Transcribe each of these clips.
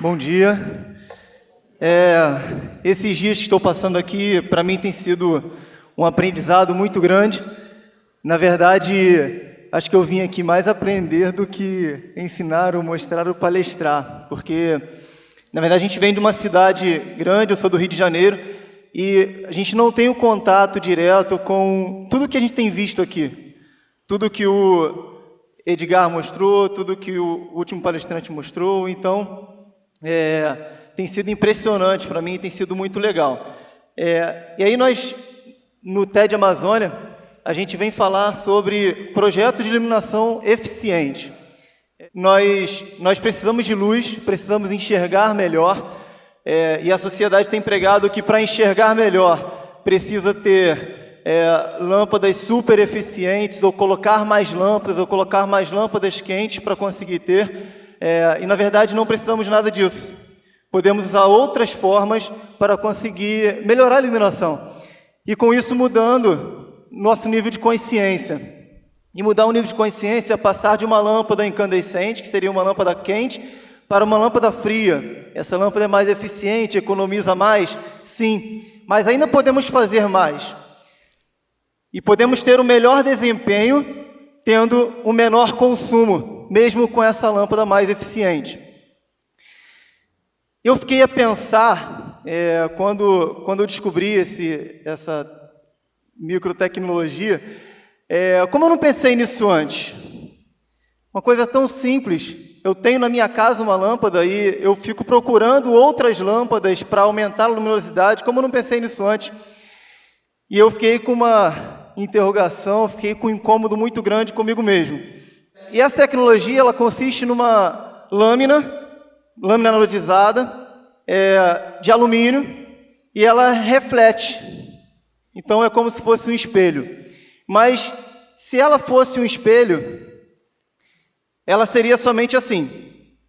Bom dia. Esses dias que estou passando aqui, para mim tem sido um aprendizado muito grande. Na verdade, acho que eu vim aqui mais aprender do que ensinar ou mostrar ou palestrar, porque, na verdade, a gente vem de uma cidade grande, eu sou do Rio de Janeiro, e a gente não tem um contato direto com tudo que a gente tem visto aqui. Tudo que o Edgar mostrou, tudo que o último palestrante mostrou, então tem sido impressionante para mim, tem sido muito legal. E aí nós, no TED Amazônia, a gente vem falar sobre projetos de iluminação eficiente. Nós precisamos de luz, precisamos enxergar melhor, e a sociedade tem pregado que para enxergar melhor precisa ter lâmpadas super eficientes, ou colocar mais lâmpadas quentes para conseguir ter, e na verdade não precisamos nada disso. Podemos usar outras formas para conseguir melhorar a iluminação, e com isso mudando nosso nível de consciência. E mudar o nível de consciência é passar de uma lâmpada incandescente, que seria uma lâmpada quente, para uma lâmpada fria. Essa lâmpada é mais eficiente, economiza mais? Sim, mas ainda podemos fazer mais. E podemos ter um melhor desempenho tendo um menor consumo, mesmo com essa lâmpada mais eficiente. Eu fiquei a pensar, quando eu descobri essa microtecnologia, como eu não pensei nisso antes? Uma coisa tão simples, eu tenho na minha casa uma lâmpada e eu fico procurando outras lâmpadas para aumentar a luminosidade, como eu não pensei nisso antes? E eu fiquei com uma interrogação, fiquei com um incômodo muito grande comigo mesmo. E essa tecnologia, ela consiste numa lâmina anodizada, de alumínio, e ela reflete. Então é como se fosse um espelho. Mas se ela fosse um espelho, ela seria somente assim.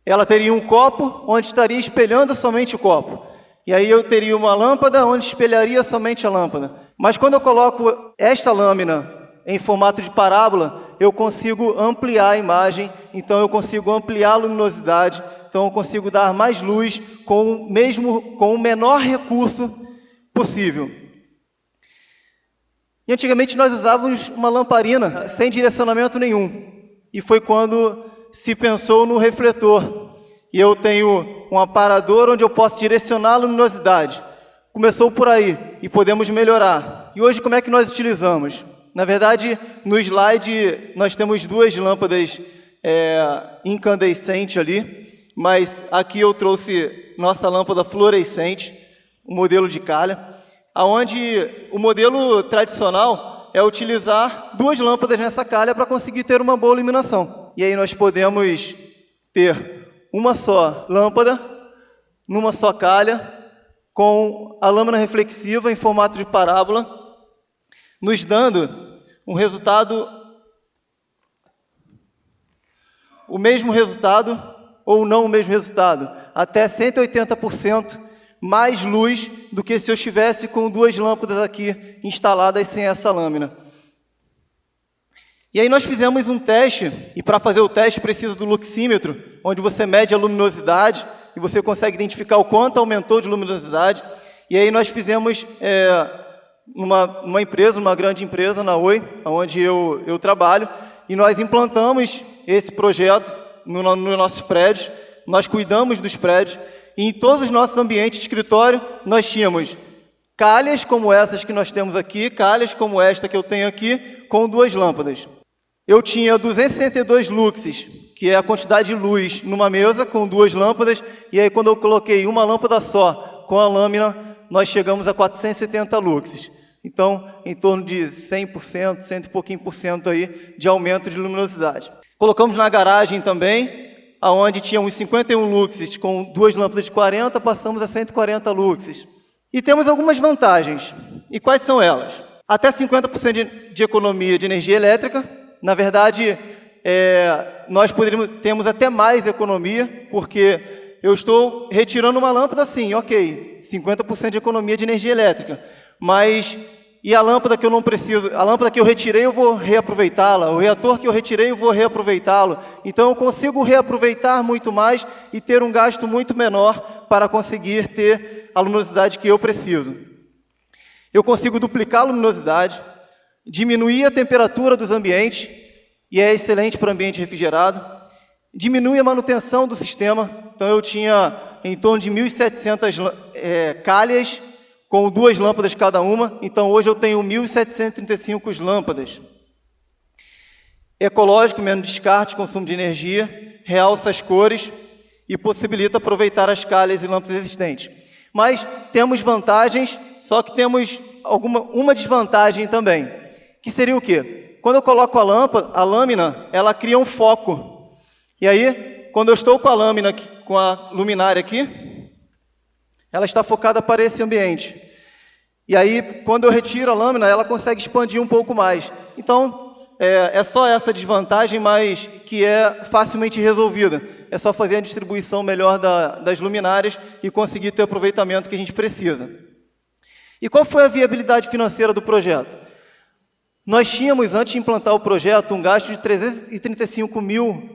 Ela teria um copo onde estaria espelhando somente o copo. E aí eu teria uma lâmpada onde espelharia somente a lâmpada. Mas quando eu coloco esta lâmina em formato de parábola, eu consigo ampliar a imagem, então eu consigo ampliar a luminosidade, então eu consigo dar mais luz com o menor recurso possível. E antigamente nós usávamos uma lamparina sem direcionamento nenhum. E foi quando se pensou no refletor. E eu tenho um aparador onde eu posso direcionar a luminosidade. Começou por aí e podemos melhorar. E hoje como é que nós utilizamos? Na verdade, no slide nós temos duas lâmpadas incandescentes ali, mas aqui eu trouxe nossa lâmpada fluorescente, um modelo de calha, onde o modelo tradicional é utilizar duas lâmpadas nessa calha para conseguir ter uma boa iluminação. E aí nós podemos ter uma só lâmpada, numa só calha, com a lâmina reflexiva em formato de parábola, nos dando um resultado, o mesmo resultado ou não o mesmo resultado, até 180% mais luz do que se eu estivesse com duas lâmpadas aqui instaladas sem essa lâmina. E aí nós fizemos um teste, e para fazer o teste precisa do luxímetro, onde você mede a luminosidade e você consegue identificar o quanto aumentou de luminosidade. E aí nós fizemos numa empresa, uma grande empresa, na Oi, onde eu trabalho, e nós implantamos esse projeto nos nossos prédios, nós cuidamos dos prédios, e em todos os nossos ambientes de escritório, nós tínhamos calhas como essas que nós temos aqui, calhas como esta que eu tenho aqui, com duas lâmpadas. Eu tinha 262 luxes, que é a quantidade de luz numa mesa com duas lâmpadas, e aí quando eu coloquei uma lâmpada só com a lâmina, nós chegamos a 470 luxes. Então, em torno de 100%, 100 e pouquinho por cento aí de aumento de luminosidade. Colocamos na garagem também, onde tinha uns 51 luxes, com duas lâmpadas de 40, passamos a 140 luxes. E temos algumas vantagens. E quais são elas? Até 50% de economia de energia elétrica. Na verdade, nós temos até mais economia, porque eu estou retirando uma lâmpada, sim, ok, 50% de economia de energia elétrica, mas e a lâmpada que eu não preciso, a lâmpada que eu retirei eu vou reaproveitá-la, o reator que eu retirei eu vou reaproveitá-lo. Então eu consigo reaproveitar muito mais e ter um gasto muito menor para conseguir ter a luminosidade que eu preciso. Eu consigo duplicar a luminosidade, diminuir a temperatura dos ambientes, e é excelente para o ambiente refrigerado, diminui a manutenção do sistema. Então eu tinha em torno de 1.700 calhas, com 2 lâmpadas cada uma, então hoje eu tenho 1.735 lâmpadas. Ecológico, menos descarte, consumo de energia, realça as cores e possibilita aproveitar as calhas e lâmpadas existentes. Mas temos vantagens, só que temos uma desvantagem também, que seria o quê? Quando eu coloco a lâmina, ela cria um foco. E aí, quando eu estou com a lâmina, com a luminária aqui, ela está focada para esse ambiente. E aí, quando eu retiro a lâmina, ela consegue expandir um pouco mais. Então, é só essa desvantagem, mas que é facilmente resolvida. É só fazer a distribuição melhor das luminárias e conseguir ter o aproveitamento que a gente precisa. E qual foi a viabilidade financeira do projeto? Nós tínhamos, antes de implantar o projeto, um gasto de 335 mil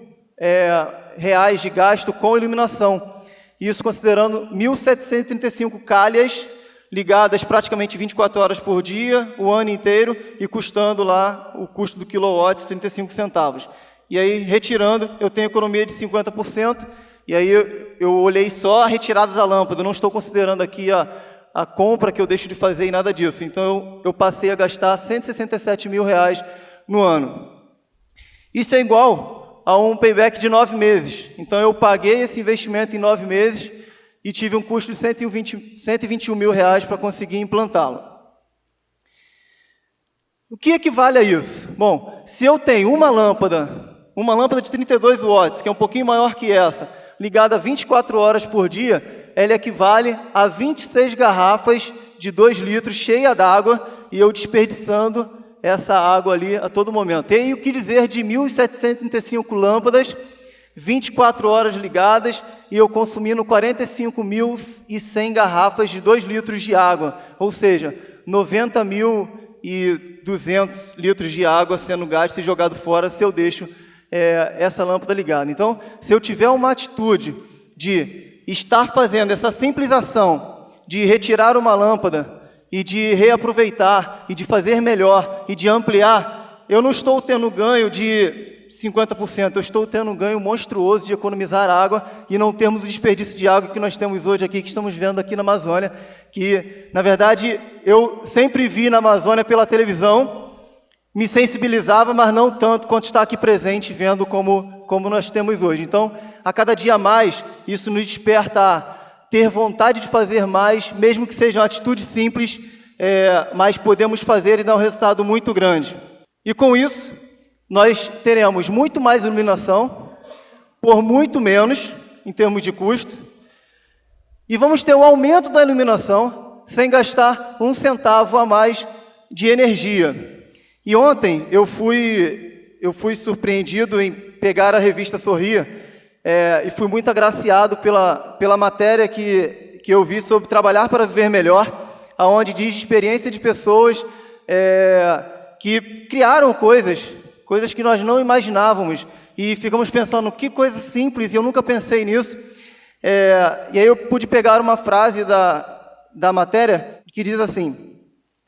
reais de gasto com iluminação. Isso considerando 1.735 calhas ligadas praticamente 24 horas por dia, o ano inteiro, e custando lá o custo do quilowatt 35 centavos. E aí, retirando, eu tenho economia de 50%, e aí eu olhei só a retirada da lâmpada, eu não estou considerando aqui a compra que eu deixo de fazer e nada disso. Então, eu passei a gastar 167 mil reais no ano. Isso é igual a um payback de 9 meses. Então, eu paguei esse investimento em 9 meses e tive um custo de 121 mil reais para conseguir implantá-lo. O que equivale a isso? Bom, se eu tenho uma lâmpada de 32 watts, que é um pouquinho maior que essa, ligada 24 horas por dia, ela equivale a 26 garrafas de 2 litros cheia d'água e eu desperdiçando essa água ali a todo momento. E o que dizer de 1.735 lâmpadas, 24 horas ligadas e eu consumindo 45.100 garrafas de 2 litros de água, ou seja, 90.200 litros de água sendo gasto e jogado fora se eu deixo essa lâmpada ligada. Então, se eu tiver uma atitude de estar fazendo essa simples ação de retirar uma lâmpada e de reaproveitar, e de fazer melhor, e de ampliar, eu não estou tendo ganho de 50%, eu estou tendo um ganho monstruoso de economizar água e não termos o desperdício de água que nós temos hoje aqui, que estamos vendo aqui na Amazônia, que, na verdade, eu sempre vi na Amazônia pela televisão, me sensibilizava, mas não tanto quanto está aqui presente, vendo como nós temos hoje. Então, a cada dia mais, isso nos desperta a ter vontade de fazer mais, mesmo que seja uma atitude simples, mas podemos fazer e dar um resultado muito grande. E com isso, nós teremos muito mais iluminação, por muito menos, em termos de custo, e vamos ter um aumento da iluminação, sem gastar 1 centavo a mais de energia. E ontem eu fui surpreendido em pegar a revista Sorria, e fui muito agraciado pela matéria que eu vi sobre trabalhar para viver melhor, aonde diz experiência de pessoas que criaram coisas que nós não imaginávamos, e ficamos pensando, que coisa simples, e eu nunca pensei nisso. E aí eu pude pegar uma frase da matéria, que diz assim: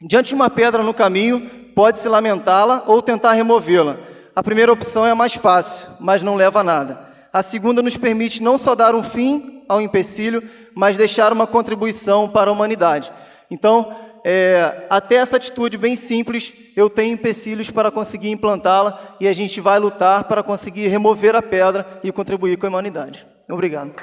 diante de uma pedra no caminho, pode-se lamentá-la ou tentar removê-la. A primeira opção é a mais fácil, mas não leva a nada. A segunda nos permite não só dar um fim ao empecilho, mas deixar uma contribuição para a humanidade. Então, até essa atitude bem simples, eu tenho empecilhos para conseguir implantá-la e a gente vai lutar para conseguir remover a pedra e contribuir com a humanidade. Obrigado.